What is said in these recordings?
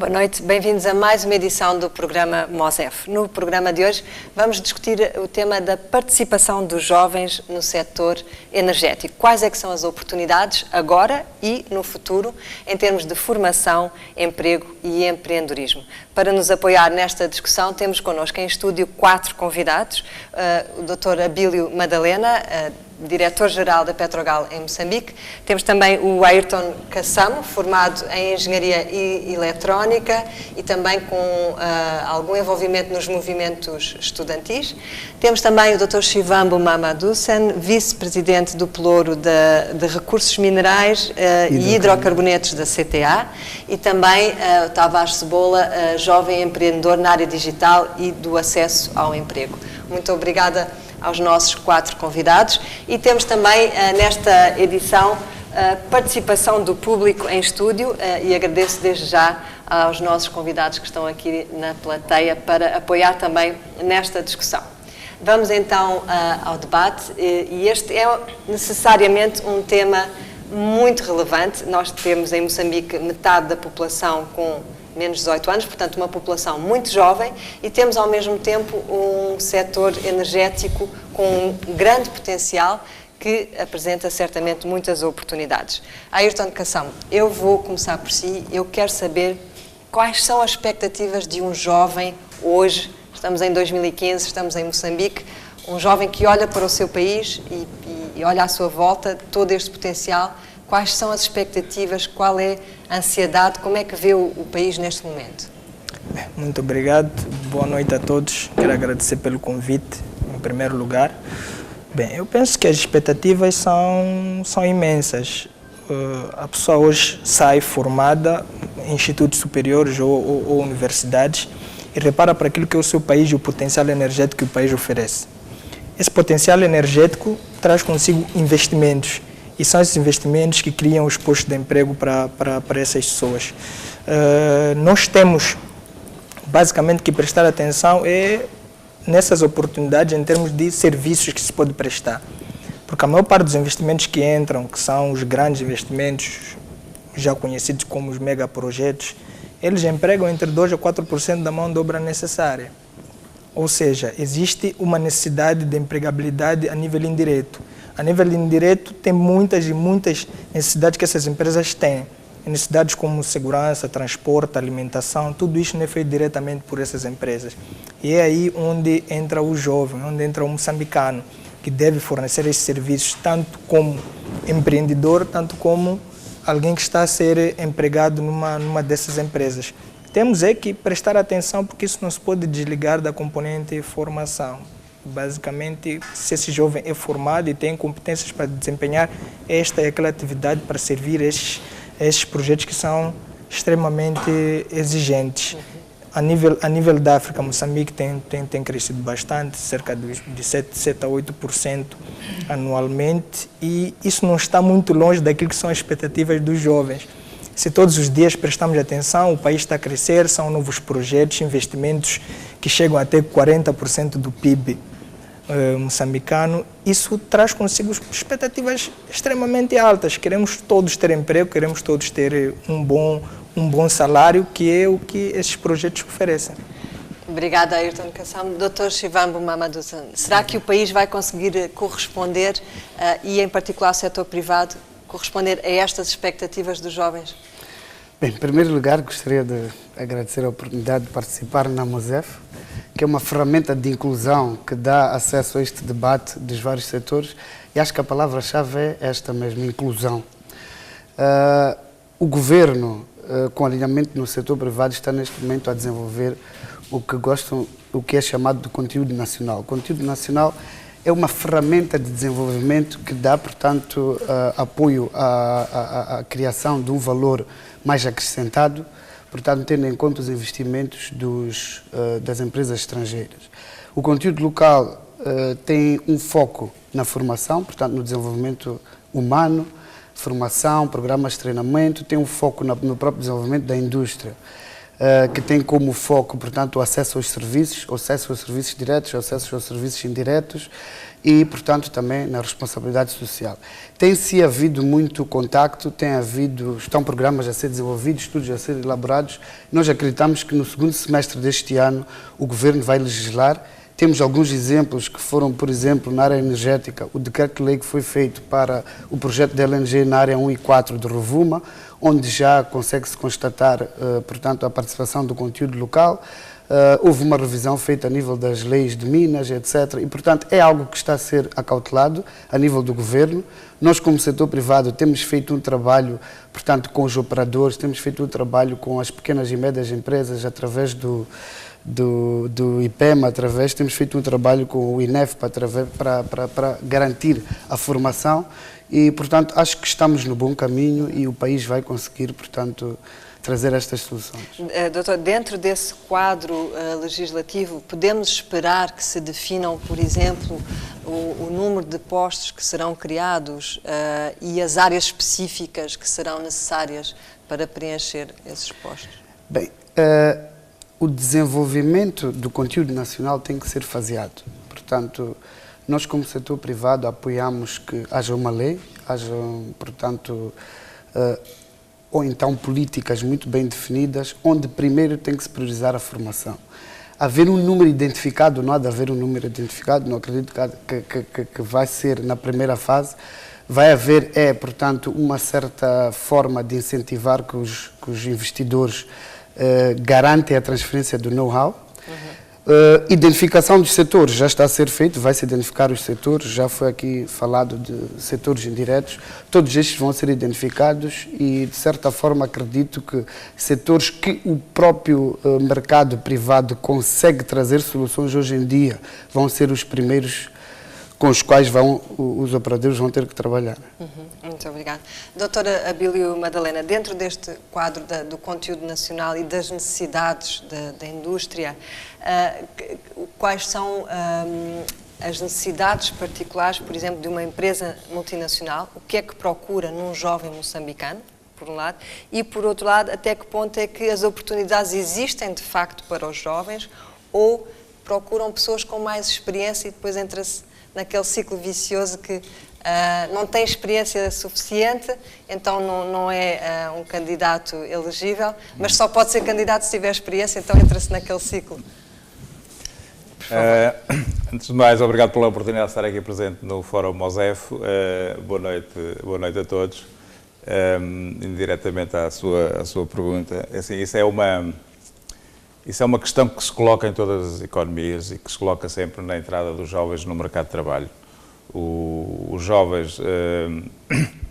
Boa noite, bem-vindos a mais uma edição do programa MOSEF. No programa de hoje vamos discutir o tema da participação dos jovens no setor energético. Quais é que são as oportunidades agora e no futuro em termos de formação, emprego e empreendedorismo. Para nos apoiar nesta discussão temos connosco em estúdio 4 convidados, o Dr. Abílio Madalena, diretor-geral da Petrogal em Moçambique. Temos também o Ayrton Kassamo, formado em Engenharia Eletrónica e também com algum envolvimento nos movimentos estudantis. Temos também o Dr. Shivambu Mamadusan, vice-presidente do Pelouro de Recursos Minerais e Hidrocarbonetos da CTA, e também o Tavares Cebola, jovem empreendedor na área digital e do acesso ao emprego. Muito obrigada aos nossos 4 convidados, e temos também nesta edição a participação do público em estúdio, e agradeço desde já aos nossos convidados que estão aqui na plateia para apoiar também nesta discussão. Vamos então ao debate, e este é necessariamente um tema muito relevante. Nós temos em Moçambique metade da população com menos de 18 anos, portanto uma população muito jovem, e temos ao mesmo tempo um setor energético com um grande potencial que apresenta certamente muitas oportunidades. Ayrton Kassamo, eu vou começar por si. Eu quero saber quais são as expectativas de um jovem hoje. Estamos em 2015, estamos em Moçambique, um jovem que olha para o seu país e olha à sua volta todo este potencial. Quais são as expectativas? Qual é a ansiedade? Como é que vê o país neste momento? Muito obrigado. Boa noite a todos. Quero agradecer pelo convite, em primeiro lugar. Bem, eu penso que as expectativas são imensas. A pessoa hoje sai formada em institutos superiores ou universidades e repara para aquilo que é o seu país e o potencial energético que o país oferece. Esse potencial energético traz consigo investimentos, e são esses investimentos que criam os postos de emprego para essas pessoas. Nós temos basicamente que prestar atenção nessas oportunidades em termos de serviços que se pode prestar. Porque a maior parte dos investimentos que entram, que são os grandes investimentos, já conhecidos como os megaprojetos, eles empregam entre 2% a 4% da mão de obra necessária. Ou seja, existe uma necessidade de empregabilidade a nível indireto. A nível indireto, tem muitas e muitas necessidades que essas empresas têm. Necessidades como segurança, transporte, alimentação, tudo isso não é feito diretamente por essas empresas. E é aí onde entra o jovem, onde entra o moçambicano, que deve fornecer esses serviços, tanto como empreendedor, tanto como alguém que está a ser empregado numa dessas empresas. Temos que prestar atenção, porque isso não se pode desligar da componente formação. Basicamente, se esse jovem é formado e tem competências para desempenhar esta e aquela atividade para servir estes projetos que são extremamente exigentes. A nível da África, Moçambique tem crescido bastante, cerca de 7 a 8% anualmente, e isso não está muito longe daquilo que são as expectativas dos jovens. Se todos os dias prestamos atenção, o país está a crescer, são novos projetos, investimentos que chegam até 40% do PIB moçambicano. Isso traz consigo expectativas extremamente altas. Queremos todos ter emprego, queremos todos ter um bom salário, que é o que esses projetos oferecem. Obrigada, Ayrton Kassamo. Dr. Shivambu Mamadusan, será que o país vai conseguir corresponder, e em particular o setor privado, corresponder a estas expectativas dos jovens? Bem, em primeiro lugar, gostaria de agradecer a oportunidade de participar na MOSEF, que é uma ferramenta de inclusão que dá acesso a este debate dos vários setores, e acho que a palavra-chave é esta mesmo, inclusão. O governo, com alinhamento no setor privado, está neste momento a desenvolver o que é chamado de conteúdo nacional. O conteúdo nacional é uma ferramenta de desenvolvimento que dá, portanto, apoio à criação de um valor mais acrescentado, portanto, tendo em conta os investimentos das empresas estrangeiras. O conteúdo local tem um foco na formação, portanto, no desenvolvimento humano, formação, programas de treinamento, tem um foco no próprio desenvolvimento da indústria. que tem como foco, portanto, o acesso aos serviços diretos, o acesso aos serviços indiretos e, portanto, também na responsabilidade social. Tem-se havido muito contacto, estão programas a ser desenvolvidos, estudos a ser elaborados. Nós acreditamos que no segundo semestre deste ano o Governo vai legislar. Temos alguns exemplos que foram, por exemplo, na área energética, o decreto-lei que foi feito para o projeto de LNG na área 1 e 4 de Rovuma, onde já consegue-se constatar, portanto, a participação do conteúdo local. Houve uma revisão feita a nível das leis de Minas, etc. E, portanto, é algo que está a ser acautelado a nível do Governo. Nós, como setor privado, temos feito um trabalho, portanto, com os operadores, temos feito um trabalho com as pequenas e médias empresas através do IPEMA, temos feito um trabalho com o INEF para garantir a formação e, portanto, acho que estamos no bom caminho e o país vai conseguir, portanto, trazer estas soluções. Doutor, dentro desse quadro legislativo, podemos esperar que se definam, por exemplo, o número de postos que serão criados e as áreas específicas que serão necessárias para preencher esses postos? Bem, o desenvolvimento do conteúdo nacional tem que ser faseado. Portanto, nós como setor privado apoiamos que haja uma lei, portanto, ou então políticas muito bem definidas, onde primeiro tem que se priorizar a formação. Haver um número identificado, não há de haver um número identificado, não acredito que vai ser na primeira fase. Vai haver, portanto, uma certa forma de incentivar que os investidores garantem a transferência do know-how. Identificação dos setores já está a ser feito, vai-se identificar os setores, já foi aqui falado de setores indiretos, todos estes vão ser identificados e, de certa forma, acredito que setores que o próprio mercado privado consegue trazer soluções hoje em dia vão ser os primeiros com os quais os operadores vão ter que trabalhar. Muito obrigada. Doutora Abílio Madalena, dentro deste quadro do conteúdo nacional e das necessidades da indústria, quais são as necessidades particulares, por exemplo, de uma empresa multinacional? O que é que procura num jovem moçambicano, por um lado, e, por outro lado, até que ponto é que as oportunidades existem, de facto, para os jovens, ou procuram pessoas com mais experiência e depois entra-se naquele ciclo vicioso que não tem experiência suficiente, então não é um candidato elegível, mas só pode ser candidato se tiver experiência, então entra-se naquele ciclo. Antes de mais, obrigado pela oportunidade de estar aqui presente no Fórum Mosef. Boa noite a todos. Indiretamente à sua pergunta, assim, isso é uma questão que se coloca em todas as economias e que se coloca sempre na entrada dos jovens no mercado de trabalho. Os jovens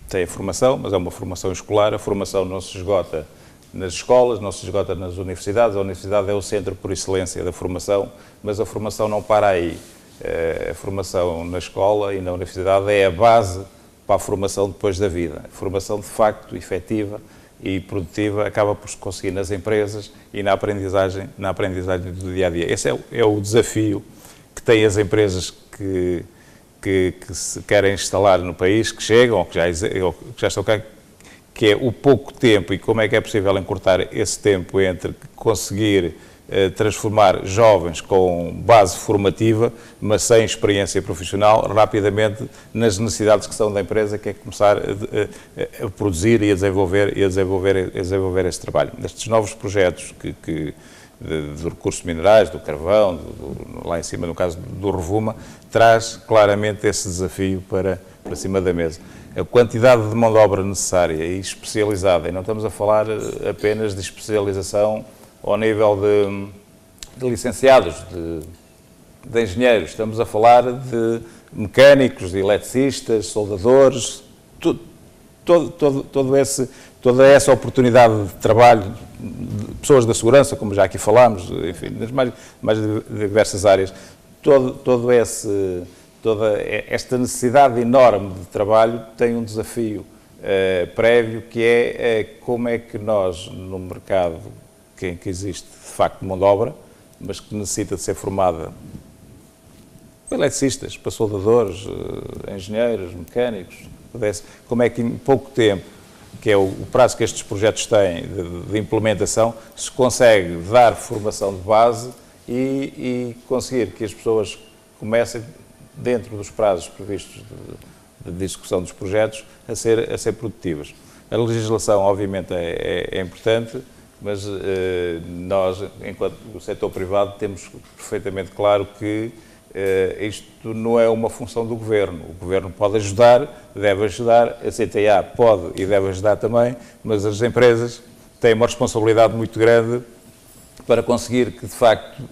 têm a formação, mas é uma formação escolar. A formação não se esgota nas escolas, não se esgota nas universidades. A universidade é o centro por excelência da formação, mas a formação não para aí. A formação na escola e na universidade é a base para a formação depois da vida. A formação, de facto, efetiva e produtiva acaba por se conseguir nas empresas e na aprendizagem do dia-a-dia. Esse é o desafio que têm as empresas que se querem instalar no país, que chegam, ou que já estão cá, que é o pouco tempo e como é que é possível encurtar esse tempo entre conseguir transformar jovens com base formativa, mas sem experiência profissional, rapidamente nas necessidades que são da empresa, que é começar a produzir e a desenvolver esse trabalho. Estes novos projetos de recursos minerais, do carvão, lá em cima, no caso do Rovuma, traz claramente esse desafio para cima da mesa. A quantidade de mão de obra necessária e especializada, e não estamos a falar apenas de especialização ao nível de licenciados, de engenheiros, estamos a falar de mecânicos, de eletricistas, soldadores, toda essa oportunidade de trabalho, de pessoas da segurança, como já aqui falámos, enfim, nas mais diversas áreas, toda esta necessidade enorme de trabalho tem um desafio prévio, que é como é que nós, no mercado que existe, de facto, mão de obra, mas que necessita de ser formada por eletricistas, para soldadores, engenheiros, mecânicos, como é que em pouco tempo que é o prazo que estes projetos têm de implementação, se consegue dar formação de base e conseguir que as pessoas comecem, dentro dos prazos previstos de execução dos projetos, a ser produtivas. A legislação, obviamente, é importante, mas nós, enquanto o setor privado, temos perfeitamente claro que isto não é uma função do Governo. O Governo pode ajudar, deve ajudar, a CTA pode e deve ajudar também, mas as empresas têm uma responsabilidade muito grande para conseguir que, de facto,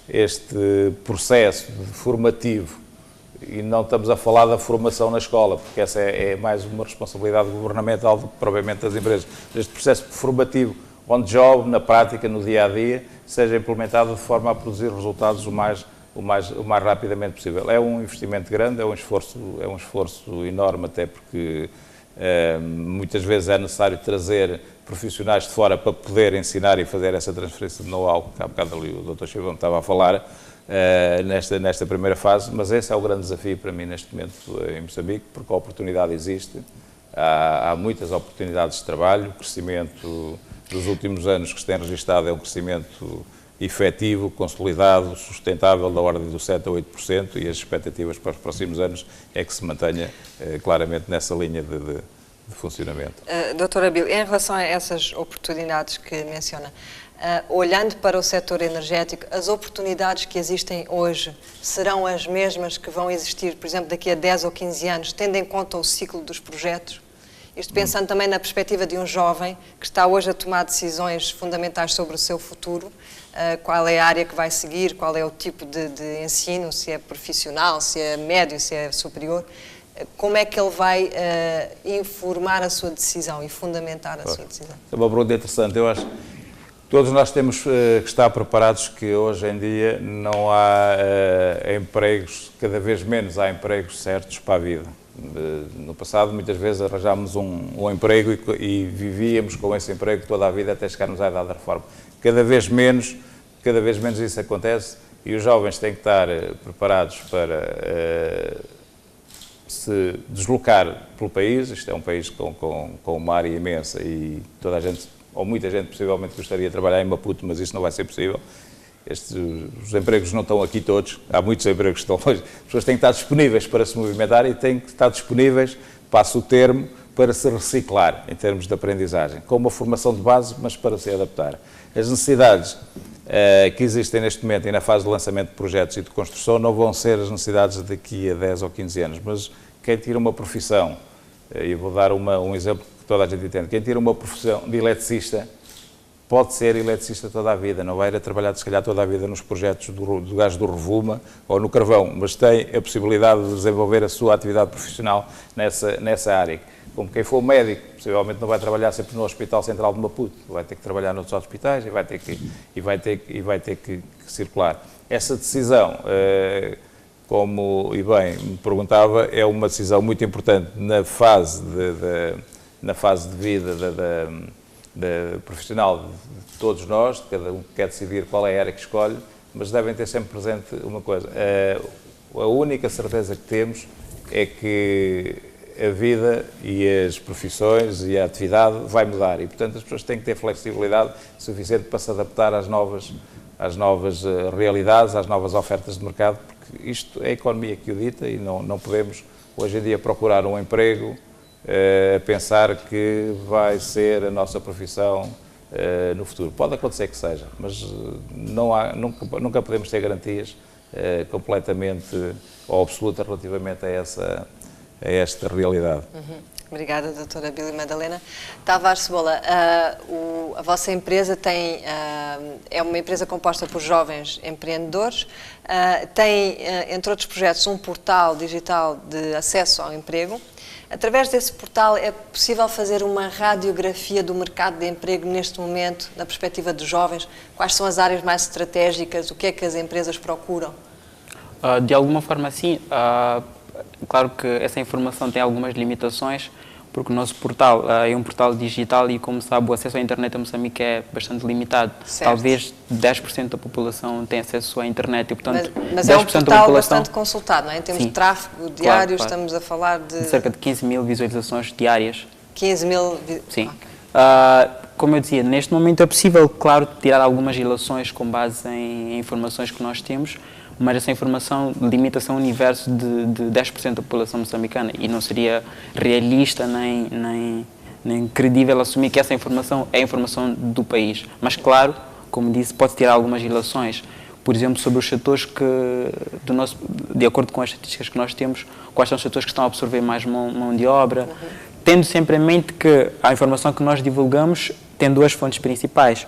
este processo formativo, e não estamos a falar da formação na escola, porque essa é mais uma responsabilidade governamental do que propriamente das empresas, este processo formativo on job, na prática, no dia-a-dia, seja implementado de forma a produzir resultados o mais rapidamente possível. É um investimento grande, é um esforço enorme, até porque muitas vezes é necessário trazer profissionais de fora para poder ensinar e fazer essa transferência de know-how, que há bocado ali o Dr. Chibão estava a falar, nesta primeira fase, mas esse é o grande desafio para mim neste momento em Moçambique, porque a oportunidade existe, há muitas oportunidades de trabalho, o crescimento dos últimos anos que se tem registado é um crescimento efetivo, consolidado, sustentável, da ordem do 7% a 8%, e as expectativas para os próximos anos é que se mantenha claramente nessa linha de funcionamento. Doutora Abílio, em relação a essas oportunidades que menciona, olhando para o setor energético, as oportunidades que existem hoje serão as mesmas que vão existir, por exemplo, daqui a 10 ou 15 anos, tendo em conta o ciclo dos projetos? Isto pensando também na perspectiva de um jovem que está hoje a tomar decisões fundamentais sobre o seu futuro, qual é a área que vai seguir, qual é o tipo de ensino, se é profissional, se é médio, se é superior, como é que ele vai informar a sua decisão e fundamentar a sua decisão? É uma pergunta interessante. Eu acho que todos nós temos que estar preparados que hoje em dia não há empregos, cada vez menos há empregos certos para a vida. No passado, muitas vezes, arranjámos um emprego e vivíamos com esse emprego toda a vida até chegarmos à idade da reforma. Cada vez menos isso acontece e os jovens têm que estar preparados para se deslocar pelo país. Isto é um país com uma área imensa e toda a gente, ou muita gente, possivelmente gostaria de trabalhar em Maputo, mas isso não vai ser possível. Os empregos não estão aqui todos, há muitos empregos que estão longe. As pessoas têm que estar disponíveis para se movimentar e têm que estar disponíveis, passo o termo, para se reciclar em termos de aprendizagem, com uma formação de base, mas para se adaptar. As necessidades que existem neste momento e na fase de lançamento de projetos e de construção não vão ser as necessidades daqui a 10 ou 15 anos, mas quem tira uma profissão, e vou dar um exemplo que toda a gente entende, quem tira uma profissão de eletricista, pode ser eletricista toda a vida, não vai ir a trabalhar, se calhar, toda a vida nos projetos do gás do Rovuma ou no carvão, mas tem a possibilidade de desenvolver a sua atividade profissional nessa área. Como quem for médico, possivelmente não vai trabalhar sempre no Hospital Central de Maputo, vai ter que trabalhar noutros hospitais e vai ter que circular. Essa decisão, como e bem me perguntava, é uma decisão muito importante na fase de vida profissional de todos nós, cada um quer decidir qual é a área que escolhe, mas devem ter sempre presente uma coisa, a única certeza que temos é que a vida e as profissões e a atividade vai mudar e, portanto, as pessoas têm que ter flexibilidade suficiente para se adaptar às novas realidades, às novas ofertas de mercado, porque isto é a economia que o dita e não podemos, hoje em dia, procurar um emprego a pensar que vai ser a nossa profissão no futuro. Pode acontecer que seja, mas nunca podemos ter garantias completamente ou absolutas relativamente a esta realidade. Obrigada, doutora Abílio Madalena. Tavares Cebola, a vossa empresa é uma empresa composta por jovens empreendedores, tem, entre outros projetos, um portal digital de acesso ao emprego. Através desse portal é possível fazer uma radiografia do mercado de emprego neste momento, na perspectiva dos jovens? Quais são as áreas mais estratégicas? O que é que as empresas procuram? De alguma forma, sim. Claro que essa informação tem algumas limitações, porque o nosso portal é um portal digital e, como sabe, o acesso à internet em Moçambique é bastante limitado. Certo. Talvez 10% da população tenha acesso à internet e, portanto, mas é um 10% da portal população... bastante consultado, não é? Em termos Sim. de tráfego diário, Claro. estamos a falar de cerca de 15 mil visualizações diárias. 15 mil... Sim. Ok. Como eu dizia, neste momento é possível, claro, tirar algumas ilações com base em informações que nós temos, mas essa informação limita-se a um universo de 10% da população moçambicana e não seria realista nem credível assumir que essa informação é a informação do país. Mas, claro, como disse, pode tirar algumas ilações. Por exemplo, sobre os setores de acordo com as estatísticas que nós temos, quais são os setores que estão a absorver mais mão de obra, tendo sempre em mente que a informação que nós divulgamos tem duas fontes principais.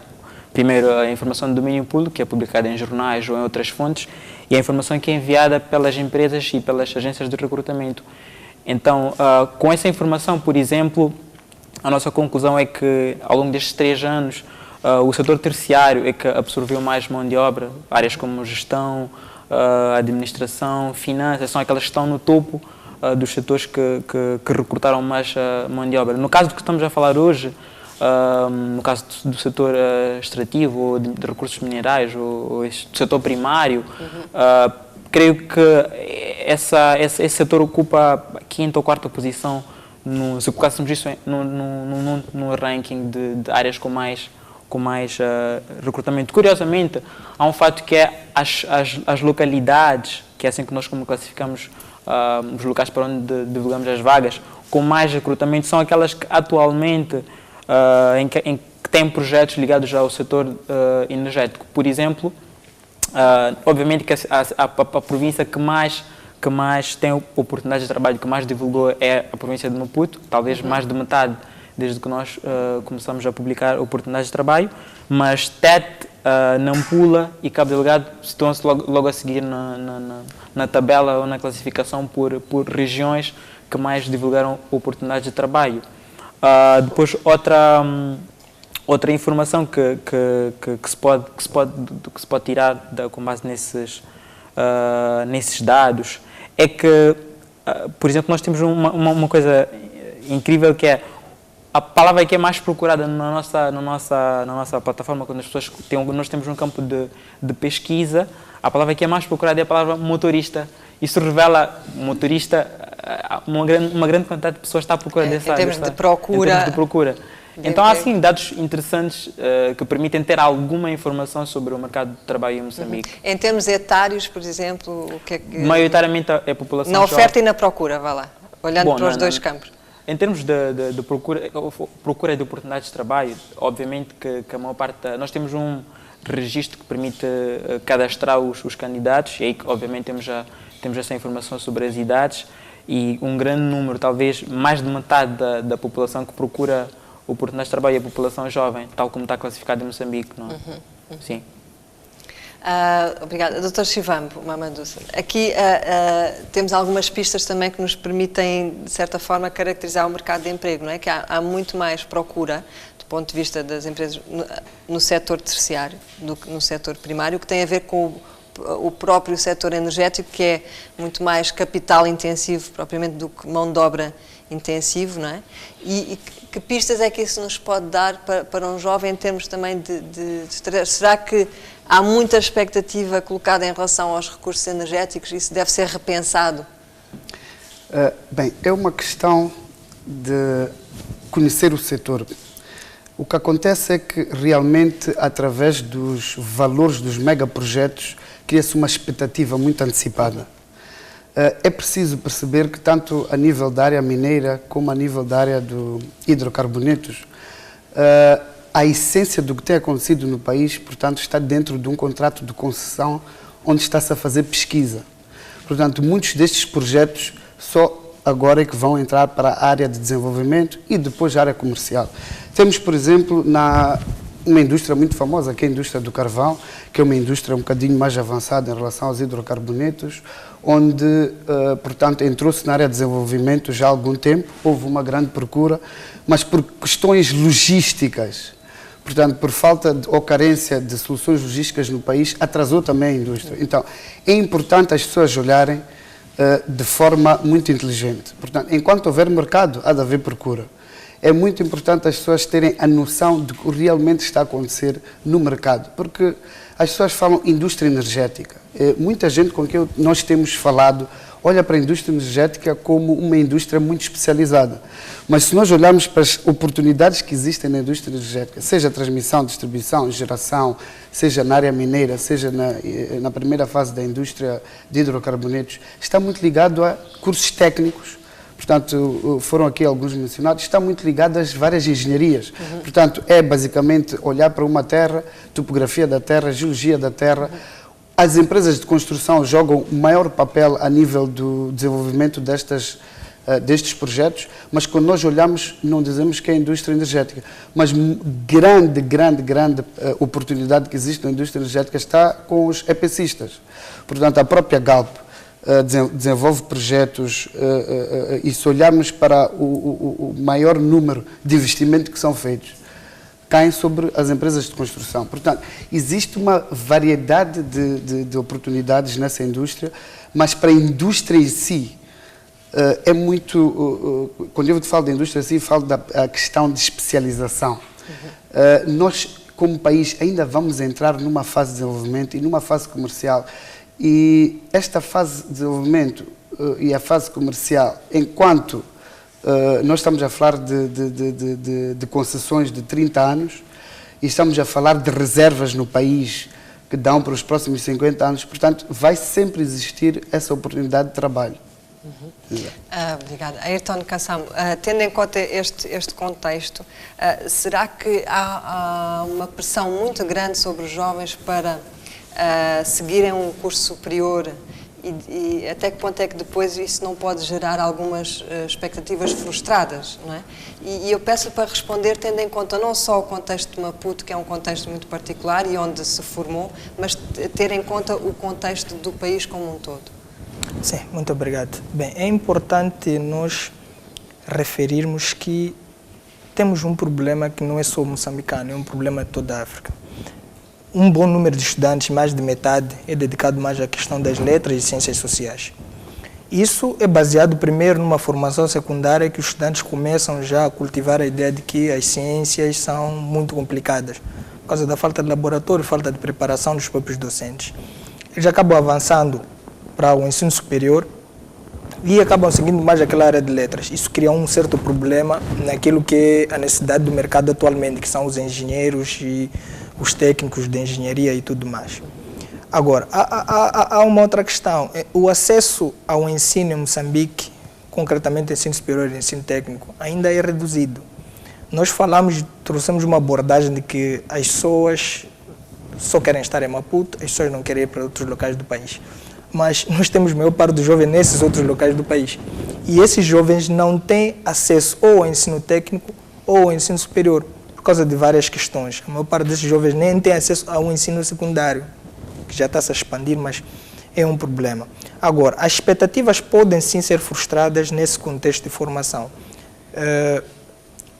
Primeiro, a informação de domínio público, que é publicada em jornais ou em outras fontes, e a informação que é enviada pelas empresas e pelas agências de recrutamento. Então, com essa informação, por exemplo, a nossa conclusão é que, ao longo destes 3 anos, o setor terciário é que absorveu mais mão de obra. Áreas como gestão, administração, finanças, são aquelas que estão no topo dos setores que recrutaram mais mão de obra. No caso do que estamos a falar hoje, no caso do setor extrativo, ou de recursos minerais, ou do setor primário, creio que esse setor ocupa a 5ª ou 4ª posição, se colocássemos isso no ranking de áreas com mais recrutamento. Curiosamente, há um fato que é as localidades, que é assim que nós classificamos os locais para onde divulgamos as vagas, com mais recrutamento, são aquelas que atualmente em que têm projetos ligados ao setor energético. Por exemplo, obviamente que a província que mais tem oportunidades de trabalho, que mais divulgou, é a província de Maputo, talvez mais de metade desde que nós começamos a publicar oportunidades de trabalho, mas Tete, Nampula e Cabo Delgado estão-se logo a seguir na tabela ou na classificação por regiões que mais divulgaram oportunidades de trabalho. Depois, outra informação que se pode tirar com base nesses dados é que, por exemplo, nós temos uma coisa incrível, que é a palavra que é mais procurada na nossa plataforma. Quando as pessoas nós temos um campo de pesquisa, a palavra que é mais procurada é a palavra motorista. Isso revela motorista, uma grande quantidade de pessoas está à procura dessa. Em termos de procura. Então, há sim dados interessantes que permitem ter alguma informação sobre o mercado de trabalho em Moçambique. Em termos etários, por exemplo, o que é que... Maioritariamente é a população na oferta jovem. E na procura, vá lá, olhando para os dois campos. Em termos de procura de oportunidades de trabalho, obviamente que a maior parte... Nós temos um registro que permite cadastrar os candidatos, e aí, obviamente, temos essa informação sobre as idades, e um grande número, talvez mais de metade da população que procura oportunidades de trabalho é a população jovem, tal como está classificado em Moçambique, não é? Sim. Obrigada. Dr. Shivambu Mamadou, aqui temos algumas pistas também que nos permitem, de certa forma, caracterizar o mercado de emprego, não é? Que há muito mais procura, do ponto de vista das empresas, no setor terciário do que no setor primário, que tem a ver com o próprio setor energético, que é muito mais capital intensivo, propriamente, do que mão de obra intensivo, não é? E que pistas é que isso nos pode dar para um jovem em termos também de será que há muita expectativa colocada em relação aos recursos energéticos? Isso deve ser repensado? Bem, é uma questão de conhecer o setor. O que acontece é que realmente, através dos valores dos megaprojetos, cria-se uma expectativa muito antecipada. É preciso perceber que tanto a nível da área mineira como a nível da área dos hidrocarbonetos, a essência do que tem acontecido no país, portanto, está dentro de um contrato de concessão onde está-se a fazer pesquisa. Portanto, muitos destes projetos só agora é que vão entrar para a área de desenvolvimento e depois a área comercial. Temos, por exemplo, uma indústria muito famosa, que é a indústria do carvão, que é uma indústria um bocadinho mais avançada em relação aos hidrocarbonetos, onde, portanto, entrou-se na área de desenvolvimento já há algum tempo, houve uma grande procura, mas por questões logísticas, portanto, por falta ou carência de soluções logísticas no país, atrasou também a indústria. Então, é importante as pessoas olharem de forma muito inteligente. Portanto, enquanto houver mercado, há de haver procura. É muito importante as pessoas terem a noção de que realmente está a acontecer no mercado, porque as pessoas falam indústria energética. Muita gente com quem nós temos falado olha para a indústria energética como uma indústria muito especializada. Mas se nós olharmos para as oportunidades que existem na indústria energética, seja transmissão, distribuição, geração, seja na área mineira, seja na primeira fase da indústria de hidrocarbonetos, está muito ligado a cursos técnicos. Portanto, foram aqui alguns mencionados, está muito ligado às várias engenharias. Portanto, é basicamente olhar para uma terra, topografia da terra, geologia da terra. As empresas de construção jogam o maior papel a nível do desenvolvimento destes projetos, mas quando nós olhamos, não dizemos que é a indústria energética, mas grande oportunidade que existe na indústria energética está com os EPCistas. Portanto, a própria Galp desenvolve projetos e se olharmos para o maior número de investimentos que são feitos, caem sobre as empresas de construção. Portanto, existe uma variedade de oportunidades nessa indústria, mas para a indústria em si, é muito... Quando eu falo da indústria em si, falo da questão de especialização. Nós, como país, ainda vamos entrar numa fase de desenvolvimento e numa fase comercial. E esta fase de desenvolvimento e a fase comercial, enquanto nós estamos a falar de concessões de 30 anos e estamos a falar de reservas no país que dão para os próximos 50 anos, portanto, vai sempre existir essa oportunidade de trabalho. Obrigada. Ayrton Kassam, tendo em conta este contexto, será que há uma pressão muito grande sobre os jovens para seguirem um curso superior e até que ponto é que depois isso não pode gerar algumas expectativas frustradas, não é? E eu peço para responder tendo em conta não só o contexto de Maputo, que é um contexto muito particular e onde se formou, mas ter em conta o contexto do país como um todo. Sim, muito obrigado. Bem, é importante nós referirmos que temos um problema que não é só moçambicano, é um problema de toda a África. Um bom número de estudantes, mais de metade, é dedicado mais à questão das letras e ciências sociais. Isso é baseado primeiro numa formação secundária que os estudantes começam já a cultivar a ideia de que as ciências são muito complicadas, por causa da falta de laboratório, falta de preparação dos próprios docentes. Eles acabam avançando para o ensino superior e acabam seguindo mais aquela área de letras. Isso cria um certo problema naquilo que é a necessidade do mercado atualmente, que são os engenheiros e os técnicos de engenharia e tudo mais. Agora, há uma outra questão. O acesso ao ensino em Moçambique, concretamente ensino superior e ensino técnico, ainda é reduzido. Nós trouxemos uma abordagem de que as pessoas só querem estar em Maputo, as pessoas não querem ir para outros locais do país. Mas nós temos a maior parte dos jovens nesses outros locais do país. E esses jovens não têm acesso ou ao ensino técnico ou ao ensino superior, por causa de várias questões. A maior parte desses jovens nem tem acesso ao ensino secundário, que já está a se expandir, mas é um problema. Agora, as expectativas podem sim ser frustradas nesse contexto de formação.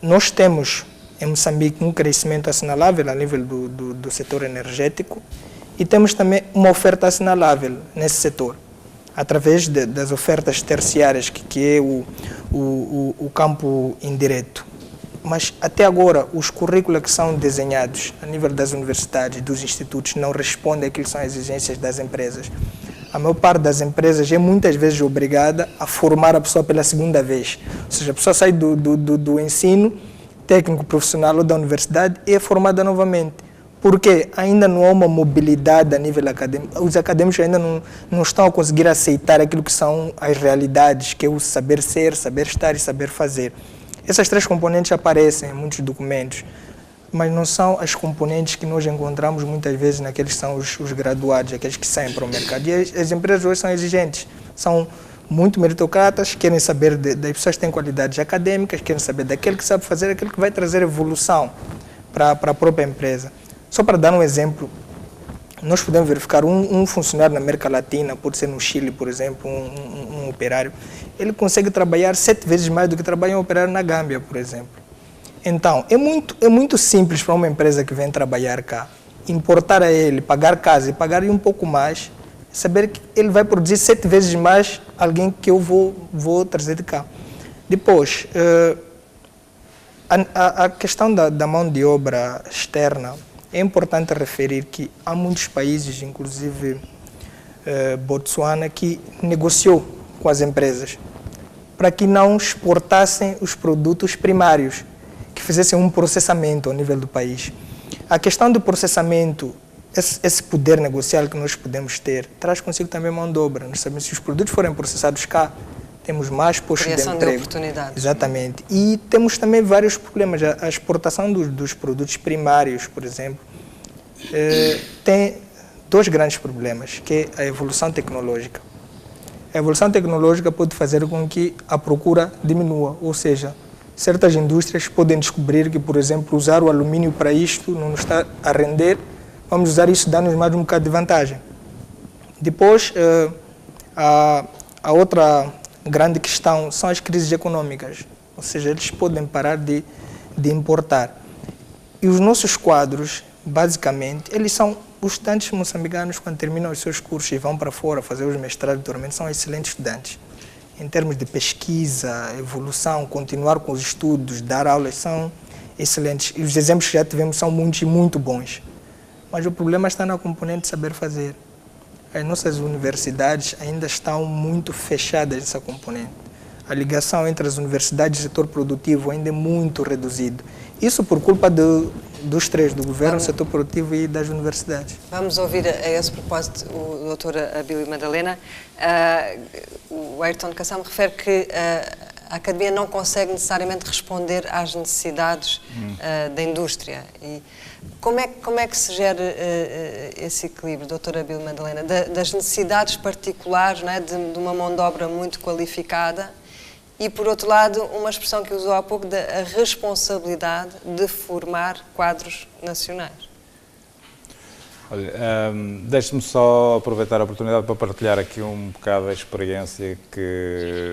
Nós temos em Moçambique um crescimento assinalável a nível do setor energético e temos também uma oferta assinalável nesse setor, através das ofertas terciárias, que é o campo indireto. Mas até agora os currículos que são desenhados a nível das universidades e dos institutos não respondem àquilo que são as exigências das empresas. A maior parte das empresas é muitas vezes obrigada a formar a pessoa pela segunda vez. Ou seja, a pessoa sai do ensino técnico profissional ou da universidade e é formada novamente. Porque ainda não há uma mobilidade a nível acadêmico. Os acadêmicos ainda não estão a conseguir aceitar aquilo que são as realidades, que é o saber ser, saber estar e saber fazer. Essas três componentes aparecem em muitos documentos, mas não são as componentes que nós encontramos muitas vezes naqueles que são os graduados, aqueles que saem para o mercado. E as empresas hoje são exigentes, são muito meritocratas, querem saber das pessoas que têm qualidades acadêmicas, querem saber daquele que sabe fazer, aquele que vai trazer evolução para a própria empresa. Só para dar um exemplo, nós podemos verificar um funcionário na América Latina, pode ser no Chile, por exemplo, um operário, ele consegue trabalhar 7 vezes mais do que trabalha um operário na Gâmbia, por exemplo. Então, é muito simples para uma empresa que vem trabalhar cá, importar a ele, pagar casa e pagar um pouco mais, saber que ele vai produzir 7 vezes mais alguém que eu vou trazer de cá. Depois, a questão da mão de obra externa, é importante referir que há muitos países, inclusive Botsuana, que negociou com as empresas para que não exportassem os produtos primários, que fizessem um processamento ao nível do país. A questão do processamento, esse poder negocial que nós podemos ter, traz consigo também mão de obra. Nós sabemos que se os produtos forem processados cá, temos mais postos de emprego. Criação de oportunidades. Exatamente. E temos também vários problemas. A exportação dos produtos primários, por exemplo, tem dois grandes problemas, que é a evolução tecnológica. A evolução tecnológica pode fazer com que a procura diminua, ou seja, certas indústrias podem descobrir que, por exemplo, usar o alumínio para isto não nos está a render, vamos usar isso, dá-nos mais um bocado de vantagem. Depois, a outra grande questão são as crises econômicas, ou seja, eles podem parar de importar. E os nossos quadros, basicamente, eles são os estudantes moçambicanos, quando terminam os seus cursos e vão para fora fazer os mestrados e doutoramentos, são excelentes estudantes. Em termos de pesquisa, evolução, continuar com os estudos, dar aulas, são excelentes. E os exemplos que já tivemos são muitos e muito bons. Mas o problema está na componente de saber fazer. As nossas universidades ainda estão muito fechadas nessa componente. A ligação entre as universidades e o setor produtivo ainda é muito reduzido. Isso por culpa dos três, do governo, do setor produtivo e das universidades. Vamos ouvir a esse propósito o Dr. Abílio Madalena. O Ayrton Kassam refere que a academia não consegue necessariamente responder às necessidades da indústria. E como é que se gera esse equilíbrio, Dr. Abílio Madalena, das necessidades particulares, não é, de uma mão de obra muito qualificada e, por outro lado, uma expressão que usou há pouco, da responsabilidade de formar quadros nacionais? Olha, deixe-me só aproveitar a oportunidade para partilhar aqui um bocado a experiência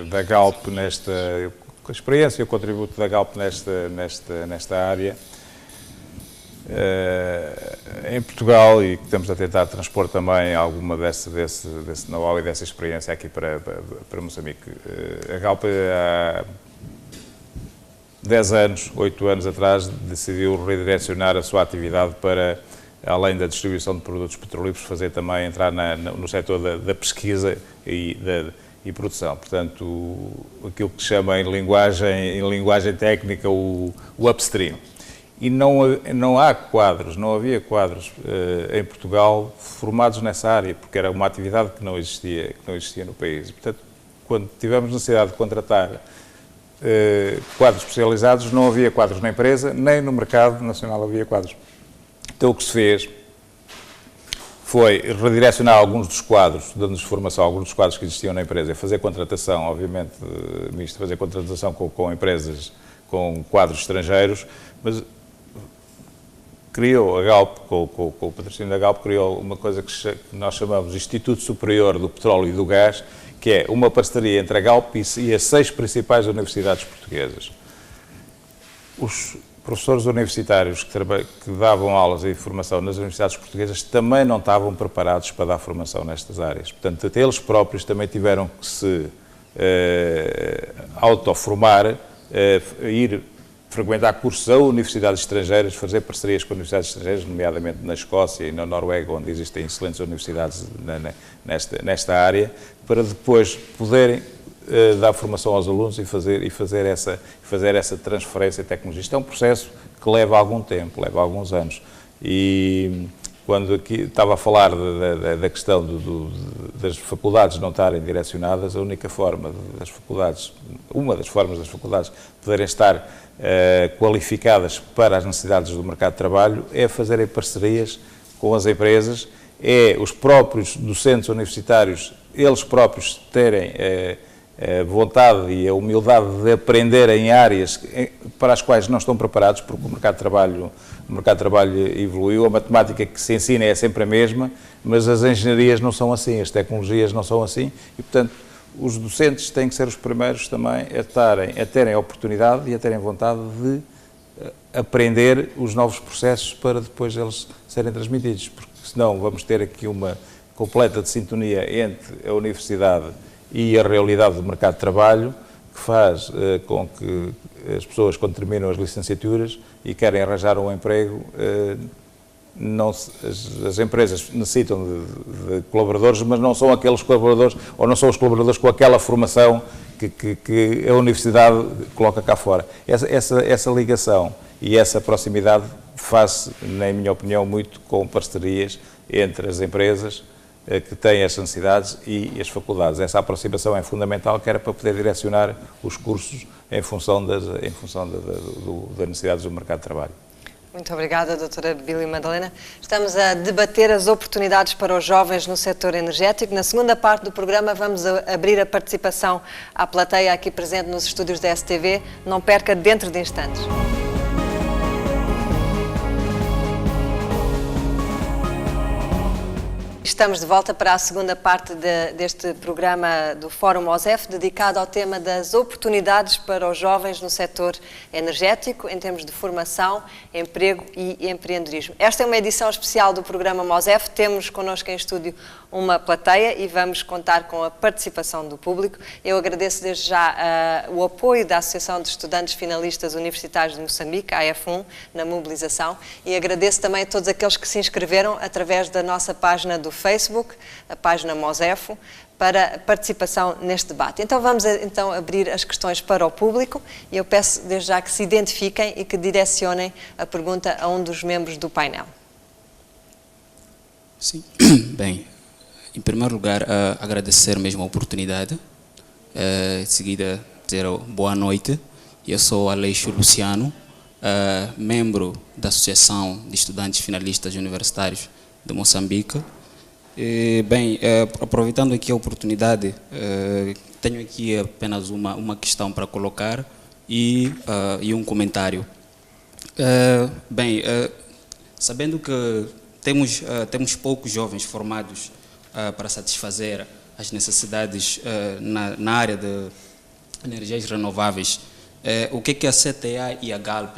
da Galp a experiência e o contributo da Galp nesta área em Portugal, e que estamos a tentar transpor também alguma desse know-how e dessa experiência aqui para Moçambique. A Galp há 10 anos, 8 anos atrás, decidiu redirecionar a sua atividade para, além da distribuição de produtos petrolíferos, fazer também entrar no setor da pesquisa e produção. Portanto, aquilo que se chama em linguagem técnica o upstream. E não havia quadros em Portugal formados nessa área, porque era uma atividade que não existia no país. Portanto, quando tivemos necessidade de contratar quadros especializados, não havia quadros na empresa, nem no mercado nacional havia quadros. Então o que se fez foi redirecionar alguns dos quadros, dando-nos formação a alguns dos quadros que existiam na empresa, e fazer contratação, obviamente, fazer contratação com empresas, com quadros estrangeiros, mas criou a Galp, com o patrocínio da Galp, criou uma coisa que nós chamamos de Instituto Superior do Petróleo e do Gás, que é uma parceria entre a Galp e as 6 principais universidades portuguesas. Os professores universitários que davam aulas e formação nas universidades portuguesas também não estavam preparados para dar formação nestas áreas. Portanto, até eles próprios também tiveram que se autoformar, ir frequentar cursos a universidades estrangeiras, fazer parcerias com universidades estrangeiras, nomeadamente na Escócia e na Noruega, onde existem excelentes universidades nesta área, para depois poderem dar formação aos alunos e fazer essa transferência de tecnologia. Isto é um processo que leva algum tempo, leva alguns anos. E quando aqui estava a falar da questão das faculdades não estarem direcionadas, a única forma das faculdades, uma das formas das faculdades poderem estar qualificadas para as necessidades do mercado de trabalho é fazerem parcerias com as empresas, é os próprios docentes universitários, eles próprios terem a vontade e a humildade de aprender em áreas para as quais não estão preparados, porque o mercado de trabalho evoluiu, a matemática que se ensina é sempre a mesma, mas as engenharias não são assim, as tecnologias não são assim, e portanto os docentes têm que ser os primeiros também a terem a oportunidade e a terem vontade de aprender os novos processos para depois eles serem transmitidos, porque senão vamos ter aqui uma completa sintonia entre a universidade e a realidade do mercado de trabalho, que faz com que as pessoas, quando terminam as licenciaturas e querem arranjar um emprego, as empresas necessitam de colaboradores, mas não são aqueles colaboradores, ou não são os colaboradores com aquela formação que a universidade coloca cá fora. Essa ligação e essa proximidade faz, na minha opinião, muito com parcerias entre as empresas que têm as necessidades e as faculdades. Essa aproximação é fundamental, que era para poder direcionar os cursos em função das necessidades do mercado de trabalho. Muito obrigada, doutora Bílio Madalena. Estamos a debater as oportunidades para os jovens no setor energético. Na segunda parte do programa vamos abrir a participação à plateia aqui presente nos estúdios da STV. Não perca dentro de instantes. Estamos de volta para a segunda parte deste programa do Fórum MOSEF, dedicado ao tema das oportunidades para os jovens no setor energético, em termos de formação, emprego e empreendedorismo. Esta é uma edição especial do programa MOSEF. Temos connosco em estúdio uma plateia e vamos contar com a participação do público. Eu agradeço desde já o apoio da Associação de Estudantes Finalistas Universitários de Moçambique, a AF1, na mobilização, e agradeço também a todos aqueles que se inscreveram através da nossa página do Facebook, a página MOSEF, para participação neste debate. Então vamos abrir as questões para o público e eu peço desde já que se identifiquem e que direcionem a pergunta a um dos membros do painel. Sim, bem, em primeiro lugar, agradecer mesmo a oportunidade, em seguida dizer boa noite. Eu sou Aleixo Luciano, membro da Associação de Estudantes Finalistas Universitários de Moçambique. Bem, aproveitando aqui a oportunidade, tenho aqui apenas uma questão para colocar e um comentário. Bem, sabendo que temos poucos jovens formados para satisfazer as necessidades na área de energias renováveis, o que a CTA e a Galp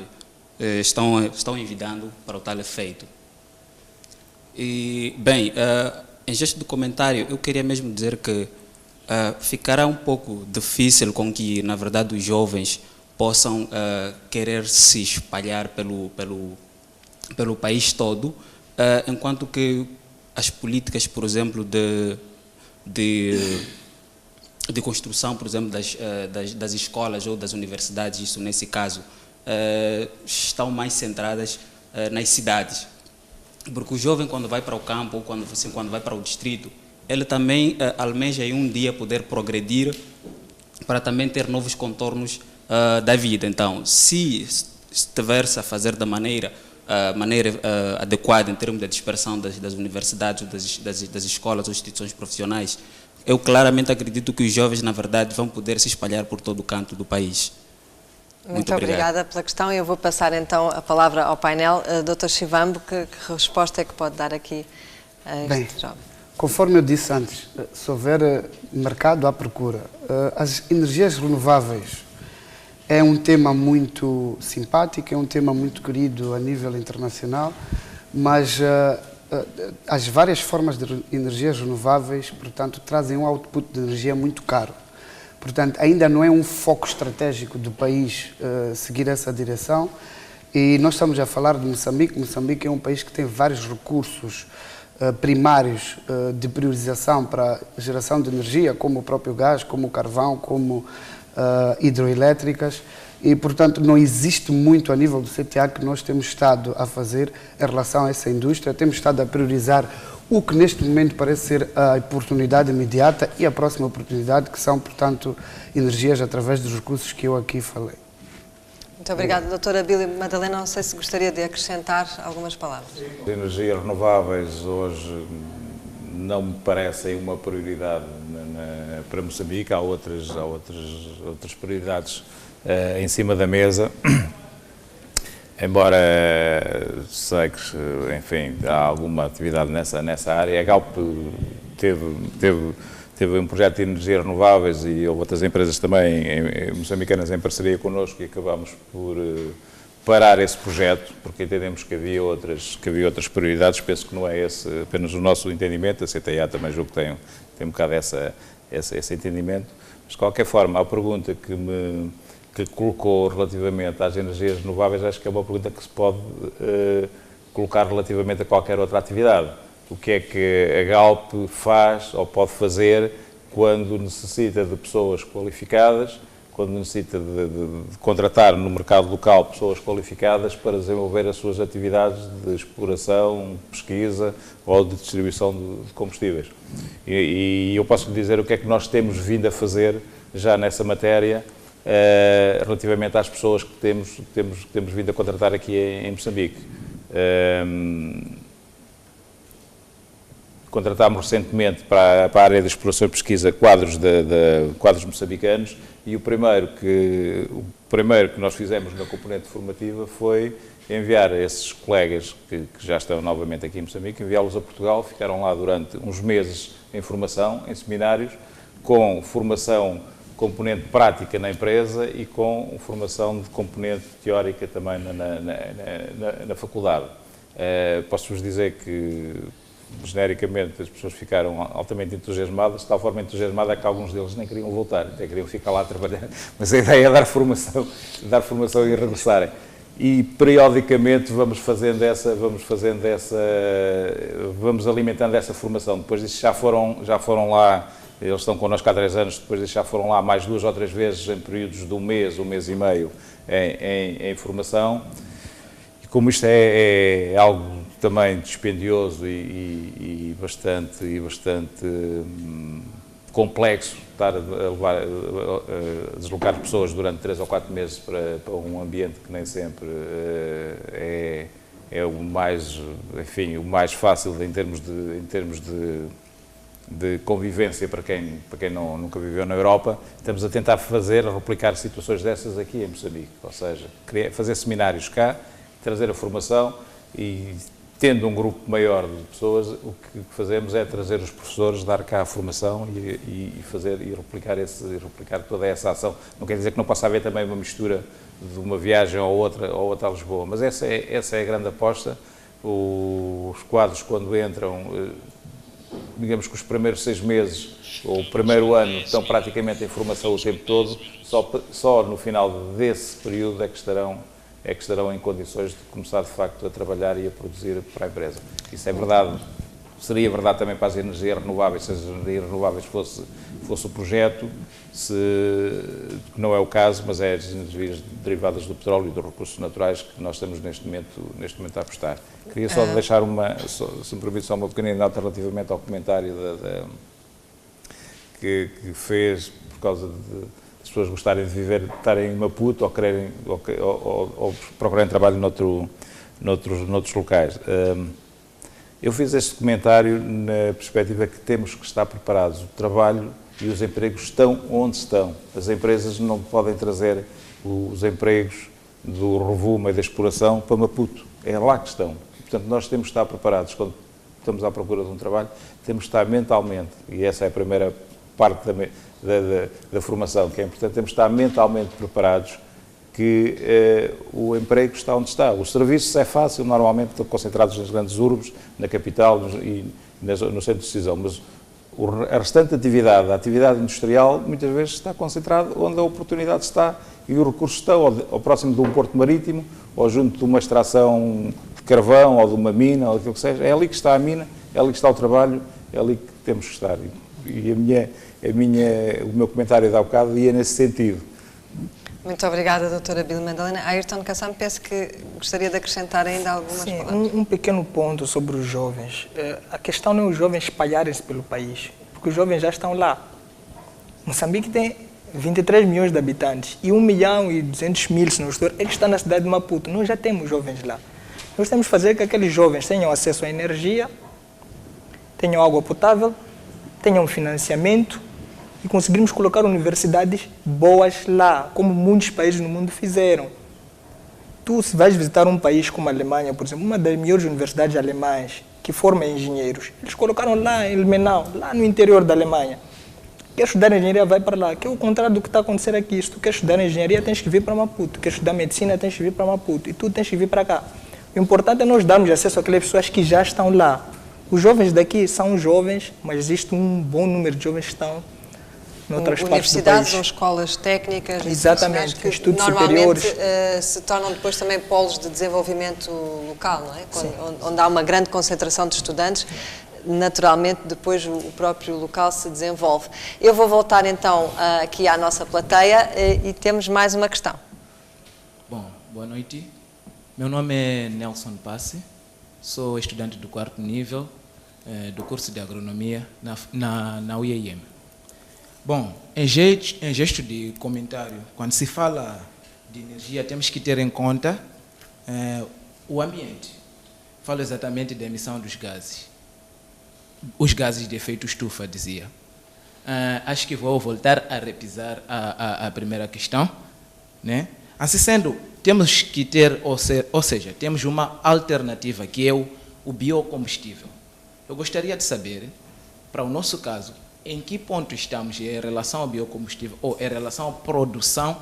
estão envidando para o tal efeito? E, bem, em gesto de comentário, eu queria mesmo dizer que ficará um pouco difícil com que, na verdade, os jovens possam querer se espalhar pelo país todo, enquanto que as políticas, por exemplo, de construção, por exemplo, das escolas ou das universidades, isso nesse caso, estão mais centradas nas cidades. Porque o jovem, quando vai para o campo ou quando vai para o distrito, ele também almeja em um dia poder progredir para também ter novos contornos da vida. Então, se estiver-se a fazer da maneira adequada em termos da dispersão das universidades, das escolas ou instituições profissionais, eu claramente acredito que os jovens, na verdade, vão poder se espalhar por todo o canto do país. Muito obrigada pela questão. Eu vou passar então a palavra ao painel. Dr. Chivambo, que resposta é que pode dar aqui a este jovem? Conforme eu disse antes, se houver mercado, há procura. As energias renováveis é um tema muito simpático, é um tema muito querido a nível internacional, mas as várias formas de energias renováveis, portanto, trazem um output de energia muito caro. Portanto, ainda não é um foco estratégico do país seguir essa direção. E nós estamos a falar de Moçambique. Moçambique é um país que tem vários recursos primários de priorização para a geração de energia, como o próprio gás, como o carvão, como hidroelétricas. E, portanto, não existe muito a nível do CTA que nós temos estado a fazer em relação a essa indústria. Temos estado a priorizar o que neste momento parece ser a oportunidade imediata e a próxima oportunidade, que são, portanto, energias através dos recursos que eu aqui falei. Muito obrigada, doutora Bílio Madalena. Não sei se gostaria de acrescentar algumas palavras. As energias renováveis hoje não me parecem uma prioridade para Moçambique. Há outras prioridades em cima da mesa. Embora sei que, enfim, há alguma atividade nessa área, a Galp teve um projeto de energias renováveis e houve outras empresas também moçambicanas em parceria connosco e acabámos por parar esse projeto, porque entendemos que havia outras prioridades. Penso que não é esse apenas o nosso entendimento. A CTA também julgo que tem um bocado esse entendimento. Mas, de qualquer forma, a pergunta que colocou relativamente às energias renováveis, acho que é uma pergunta que se pode colocar relativamente a qualquer outra atividade. O que é que a Galp faz ou pode fazer quando necessita de pessoas qualificadas, quando necessita de contratar no mercado local pessoas qualificadas para desenvolver as suas atividades de exploração, pesquisa ou de distribuição de combustíveis. E eu posso lhe dizer o que é que nós temos vindo a fazer já nessa matéria, relativamente às pessoas que temos vindo a contratar aqui em Moçambique. Contratámos recentemente para a área de exploração e pesquisa quadros moçambicanos, e o primeiro que nós fizemos na componente formativa foi enviar esses colegas que já estão novamente aqui em Moçambique, enviá-los a Portugal. Ficaram lá durante uns meses em formação, em seminários, com formação componente prática na empresa e com formação de componente teórica também na faculdade. Posso-vos dizer que, genericamente, as pessoas ficaram altamente entusiasmadas, de tal forma entusiasmadas que alguns deles nem queriam voltar, até queriam ficar lá a trabalhar, mas a ideia é dar formação e regressarem. E periodicamente vamos alimentando essa formação. Depois disso já foram lá, eles estão connosco há 3 anos, depois disso já foram lá mais 2 ou 3 vezes em períodos de um mês e meio em formação. E como isto é algo também dispendioso e bastante complexo, estar a deslocar pessoas durante 3 ou 4 meses para um ambiente que nem sempre é o mais fácil em termos de convivência para quem nunca viveu na Europa. Estamos a tentar replicar situações dessas aqui em Moçambique, ou seja, fazer seminários cá, trazer a formação e, tendo um grupo maior de pessoas, o que fazemos é trazer os professores, dar cá a formação e replicar toda essa ação. Não quer dizer que não possa haver também uma mistura de uma viagem ou outra a Lisboa, mas essa é a grande aposta. Os quadros, quando entram, digamos que os primeiros 6 meses ou o primeiro ano estão praticamente em formação o tempo todo, só no final desse período é que estarão em condições de começar de facto a trabalhar e a produzir para a empresa. Isso é verdade, seria verdade também para as energias renováveis, se as energias renováveis fosse o projeto, que não é o caso, mas é as energias derivadas do petróleo e dos recursos naturais que nós estamos neste momento a apostar. Queria só deixar se me permite, uma pequena nota relativamente ao comentário que fez por causa de as pessoas gostarem de estarem em Maputo ou procurarem trabalho noutros locais. Eu fiz este comentário na perspectiva que temos que estar preparados. O trabalho e os empregos estão onde estão. As empresas não podem trazer os empregos do Rovuma e da exploração para Maputo. É lá que estão. Portanto, nós temos que estar preparados. Quando estamos à procura de um trabalho, temos que estar mentalmente, e essa é a primeira parte da formação, que é importante, temos que estar mentalmente preparados que o emprego está onde está. Os serviços é fácil, normalmente estão concentrados nas grandes urbes, na capital e no centro de decisão, mas a restante atividade, a atividade industrial, muitas vezes está concentrada onde a oportunidade está e os recursos estão, ou próximo de um porto marítimo, ou junto de uma extração de carvão, ou de uma mina, ou aquilo que seja. É ali que está a mina, é ali que está o trabalho, é ali que temos que estar. E o meu comentário de há bocado ia nesse sentido. Muito obrigada, doutora Bila Madalena. Ayrton Kassam, penso que gostaria de acrescentar ainda algumas palavras. Um pequeno ponto sobre os jovens. A questão não é os jovens espalharem-se pelo país, porque os jovens já estão lá. Moçambique tem 23 milhões de habitantes e 1.200.000, se não estou, é que está na cidade de Maputo. Nós já temos jovens lá. Nós temos que fazer que aqueles jovens tenham acesso à energia, tenham água potável, tenham financiamento e conseguirmos colocar universidades boas lá, como muitos países no mundo fizeram. Tu, se vais visitar um país como a Alemanha, por exemplo, uma das melhores universidades alemãs que forma engenheiros, eles colocaram lá em Ilmenau, lá no interior da Alemanha. Quer estudar engenharia, vai para lá, que é o contrário do que está acontecendo aqui. Se tu quer estudar engenharia, tens que vir para Maputo. Quer estudar medicina, tens que vir para Maputo. E tu tens que vir para cá. O importante é nós darmos acesso àquelas pessoas que já estão lá. Os jovens daqui são jovens, mas existe um bom número de jovens que estão noutras partes do universidades país. ou escolas técnicas e Exatamente, profissionais que estudos normalmente superiores. se tornam depois também polos de desenvolvimento local, não é? Onde há uma grande concentração de estudantes, naturalmente depois o próprio local se desenvolve. Eu vou voltar então aqui à nossa plateia e temos mais uma questão. Bom, boa noite. Meu nome é Nelson Passe, sou estudante do 4º nível do curso de agronomia na UEM. Bom, em gesto de comentário, quando se fala de energia, temos que ter em conta o ambiente. Falo exatamente da emissão dos gases. Os gases de efeito estufa, dizia. Acho que vou voltar a repisar a primeira questão, né? Assim sendo, temos que ter, ou seja, temos uma alternativa, que é o biocombustível. Eu gostaria de saber, para o nosso caso, em que ponto estamos em relação ao biocombustível ou em relação à produção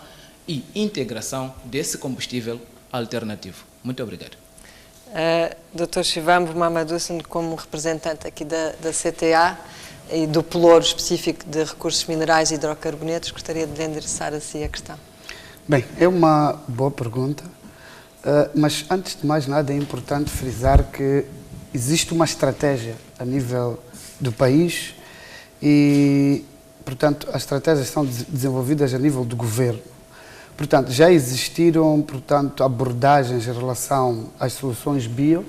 e integração desse combustível alternativo. Muito obrigado. Dr. Shivambu Mamadoussen, como representante aqui da CTA e do Pelouro específico de recursos minerais e hidrocarbonetos, gostaria de lhe endereçar a si a questão. Bem, é uma boa pergunta, mas antes de mais nada é importante frisar que existe uma estratégia a nível do país e, portanto, as estratégias são desenvolvidas a nível do governo. Portanto, já existiram, portanto, abordagens em relação às soluções bio.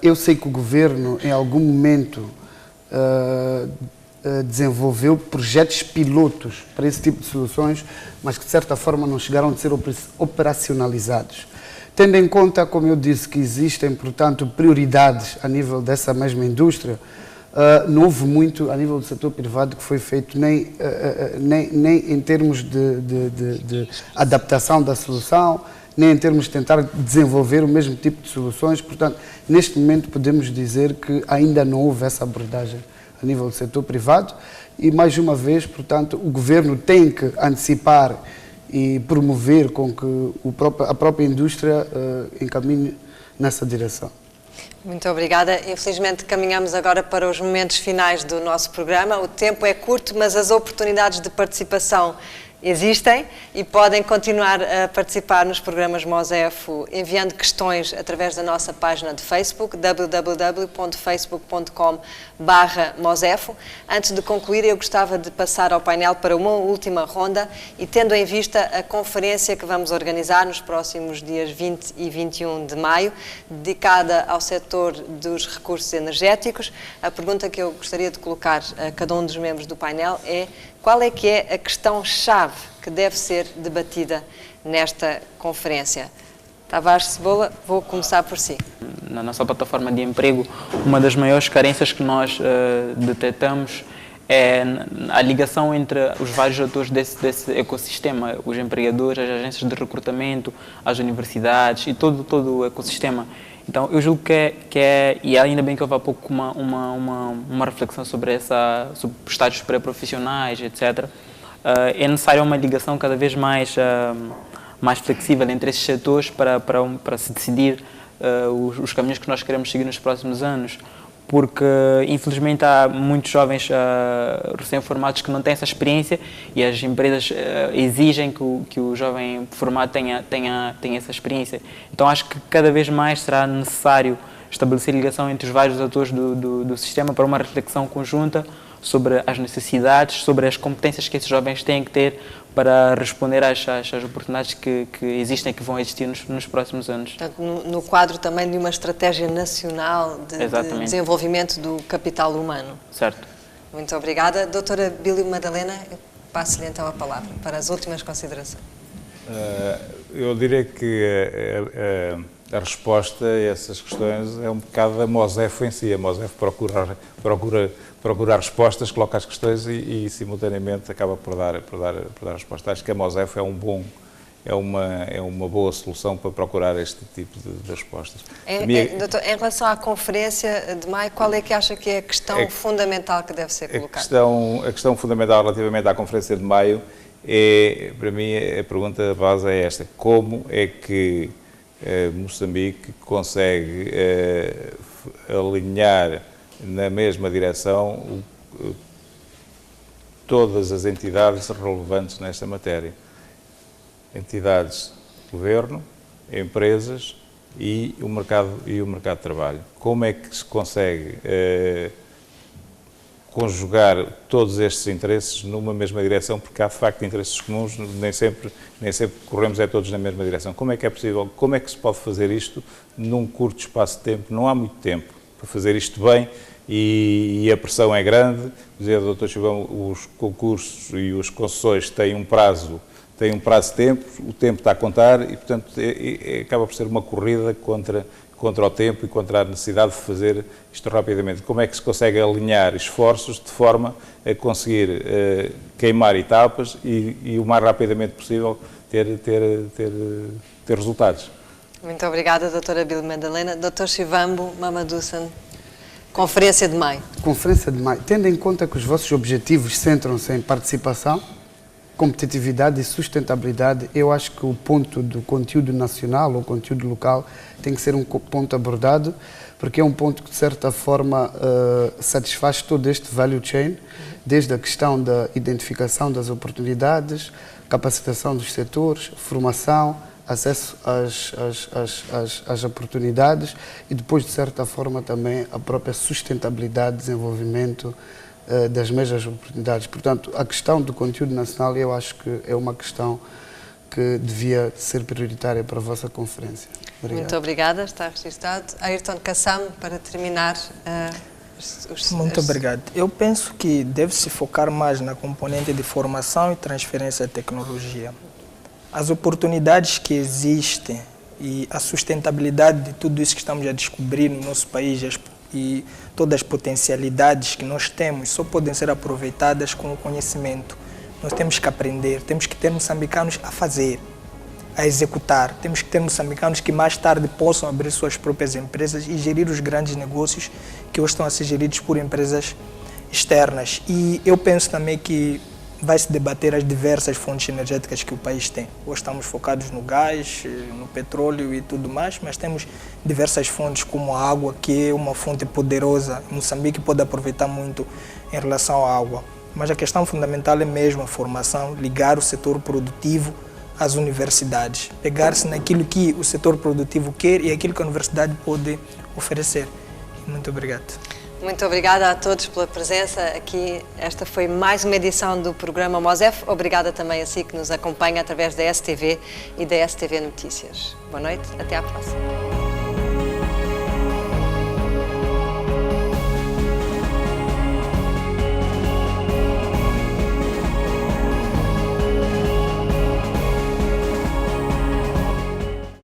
Eu sei que o governo, em algum momento, desenvolveu projetos pilotos para esse tipo de soluções, mas que de certa forma não chegaram a ser operacionalizados. Tendo em conta, como eu disse, que existem, portanto, prioridades a nível dessa mesma indústria, não houve muito a nível do setor privado que foi feito, nem em termos de adaptação da solução, nem em termos de tentar desenvolver o mesmo tipo de soluções. Portanto, neste momento podemos dizer que ainda não houve essa abordagem a nível do setor privado e, mais uma vez, portanto, o governo tem que antecipar e promover com que a própria indústria encaminhe nessa direção. Muito obrigada. Infelizmente caminhamos agora para os momentos finais do nosso programa. O tempo é curto, mas as oportunidades de participação existem e podem continuar a participar nos programas Mosefo enviando questões através da nossa página de Facebook, www.facebook.com/Mosefo. Antes de concluir, eu gostava de passar ao painel para uma última ronda e tendo em vista a conferência que vamos organizar nos próximos dias 20 e 21 de maio, dedicada ao setor dos recursos energéticos, a pergunta que eu gostaria de colocar a cada um dos membros do painel é: qual é que é a questão-chave que deve ser debatida nesta conferência? Tavares Cebola, vou começar por si. Na nossa plataforma de emprego, uma das maiores carências que nós detectamos é a ligação entre os vários atores desse ecossistema, os empregadores, as agências de recrutamento, as universidades e todo o ecossistema. Então, eu julgo que é, e ainda bem que houve há pouco uma reflexão sobre sobre estágios pré-profissionais, etc. É necessária uma ligação cada vez mais flexível entre esses setores para se decidir os caminhos que nós queremos seguir nos próximos anos. Porque, infelizmente, há muitos jovens recém-formados que não têm essa experiência e as empresas exigem que o jovem formado tenha essa experiência. Então, acho que cada vez mais será necessário estabelecer ligação entre os vários atores do sistema para uma reflexão conjunta sobre as necessidades, sobre as competências que esses jovens têm que ter para responder às oportunidades que existem e que vão existir nos próximos anos. Portanto, no quadro também de uma estratégia nacional de desenvolvimento do capital humano. Certo. Muito obrigada. Doutora Bílio Madalena, eu passo-lhe então a palavra para as últimas considerações. Eu diria que a resposta a essas questões é um bocado da Mosefo em si. A Mosefo procura respostas, coloca as questões e simultaneamente acaba por dar resposta. Acho que a Mosefo é uma boa solução para procurar este tipo de respostas. Doutor, em relação à conferência de maio, qual é que acha que é a questão fundamental que deve ser colocada? A questão fundamental relativamente à conferência de maio para mim, a pergunta base é esta: como é que Moçambique consegue alinhar na mesma direção todas as entidades relevantes nesta matéria. Entidades do governo, empresas e o mercado de trabalho. Como é que se consegue conjugar todos estes interesses numa mesma direção, porque há de facto interesses comuns, nem sempre corremos todos na mesma direção. Como é que é possível, como é que se pode fazer isto num curto espaço de tempo? Não há muito tempo para fazer isto bem e a pressão é grande. Dizia o Dr. Chivão, os concursos e as concessões têm um prazo de tempo, o tempo está a contar e, portanto, acaba por ser uma corrida contra o tempo e contra a necessidade de fazer isto rapidamente. Como é que se consegue alinhar esforços de forma a conseguir queimar etapas e o mais rapidamente possível ter resultados? Muito obrigada, doutora Bílio Madalena. Doutor Shivambu Mamadousan, Conferência de Maio. Conferência de Maio. Tendo em conta que os vossos objetivos centram-se em participação, competitividade e sustentabilidade, eu acho que o ponto do conteúdo nacional ou conteúdo local tem que ser um ponto abordado, porque é um ponto que, de certa forma, satisfaz todo este value chain, desde a questão da identificação das oportunidades, capacitação dos setores, formação, acesso às oportunidades e depois, de certa forma, também a própria sustentabilidade, desenvolvimento das mesmas oportunidades. Portanto, a questão do conteúdo nacional eu acho que é uma questão que devia ser prioritária para a vossa conferência. Obrigado. Muito obrigada, está registado. Ayrton Kassam, para terminar. Muito obrigado. Eu penso que deve-se focar mais na componente de formação e transferência de tecnologia. As oportunidades que existem e a sustentabilidade de tudo isso que estamos a descobrir no nosso país e todas as potencialidades que nós temos só podem ser aproveitadas com o conhecimento. Nós temos que aprender, temos que ter moçambicanos a fazer, a executar. Temos que ter moçambicanos que mais tarde possam abrir suas próprias empresas e gerir os grandes negócios que hoje estão a ser geridos por empresas externas. E eu penso também que vai se debater as diversas fontes energéticas que o país tem. Hoje estamos focados no gás, no petróleo e tudo mais, mas temos diversas fontes como a água, que é uma fonte poderosa. Moçambique pode aproveitar muito em relação à água. Mas a questão fundamental é mesmo a formação, ligar o setor produtivo às universidades, pegar-se naquilo que o setor produtivo quer e aquilo que a universidade pode oferecer. Muito obrigado. Muito obrigada a todos pela presença aqui. Esta foi mais uma edição do programa MOSEF. Obrigada também a si que nos acompanha através da STV e da STV Notícias. Boa noite, até à próxima.